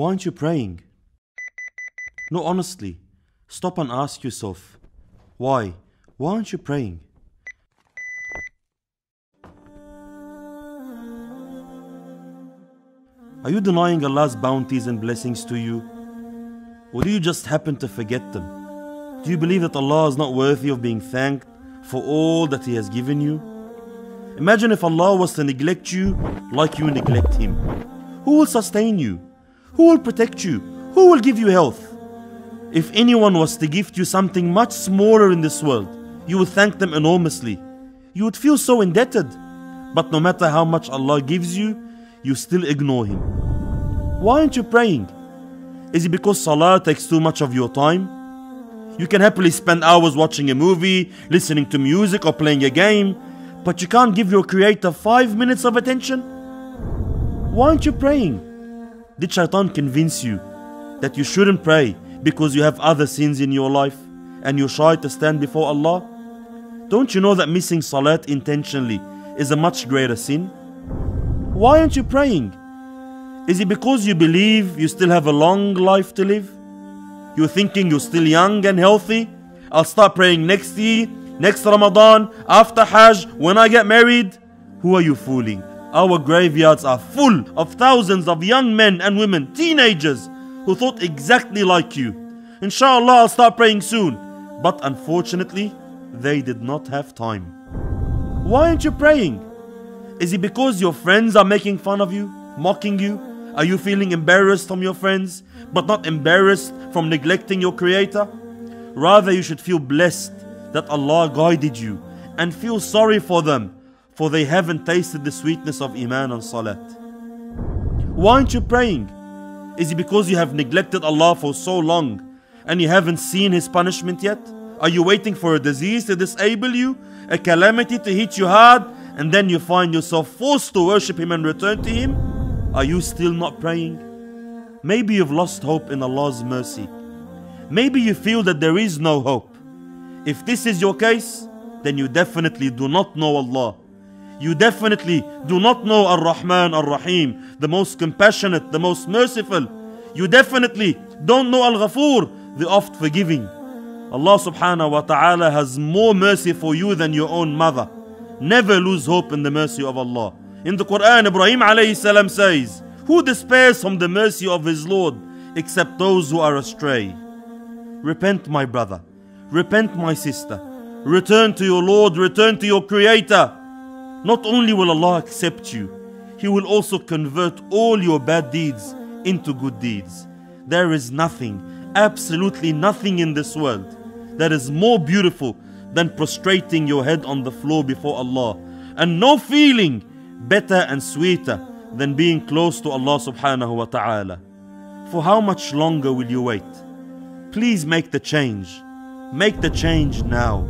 Why aren't you praying? No, honestly, stop and ask yourself, why? Why aren't you praying? Are you denying Allah's bounties and blessings to you? Or do you just happen to forget them? Do you believe that Allah is not worthy of being thanked for all that He has given you? Imagine if Allah was to neglect you like you neglect Him. Who will sustain you? Who will protect you? Who will give you health? If anyone was to gift you something much smaller in this world, you would thank them enormously. You would feel so indebted. But no matter how much Allah gives you, you still ignore Him. Why aren't you praying? Is it because Salah takes too much of your time? You can happily spend hours watching a movie, listening to music or playing a game, but you can't give your Creator 5 minutes of attention? Why aren't you praying? Did Shaitan convince you that you shouldn't pray because you have other sins in your life and you're shy to stand before Allah? Don't you know that missing Salat intentionally is a much greater sin? Why aren't you praying? Is it because you believe you still have a long life to live? You're thinking you're still young and healthy? I'll start praying next year, next Ramadan, after Hajj, when I get married? Who are you fooling? Our graveyards are full of thousands of young men and women, teenagers, who thought exactly like you. Inshallah, I'll start praying soon. But unfortunately, they did not have time. Why aren't you praying? Is it because your friends are making fun of you, mocking you? Are you feeling embarrassed from your friends, but not embarrassed from neglecting your Creator? Rather, you should feel blessed that Allah guided you and feel sorry for them, for they haven't tasted the sweetness of Iman and Salat. Why aren't you praying? Is it because you have neglected Allah for so long and you haven't seen His punishment yet? Are you waiting for a disease to disable you, a calamity to hit you hard, and then you find yourself forced to worship Him and return to Him? Are you still not praying? Maybe you've lost hope in Allah's mercy. Maybe you feel that there is no hope. If this is your case, then you definitely do not know Allah. You definitely do not know Ar-Rahman Ar-Rahim, the most compassionate, the most merciful. You definitely don't know Al-Ghafur, the oft forgiving. Allah subhanahu wa ta'ala has more mercy for you than your own mother. Never lose hope in the mercy of Allah. In the Quran, Ibrahim alayhi salam says, "Who despairs from the mercy of his Lord except those who are astray?" Repent, my brother. Repent, my sister. Return to your Lord. Return to your Creator. Not only will Allah accept you, He will also convert all your bad deeds into good deeds. There is nothing, absolutely nothing in this world that is more beautiful than prostrating your head on the floor before Allah, and no feeling better and sweeter than being close to Allah subhanahu wa ta'ala. For how much longer will you wait? Please make the change. Make the change now.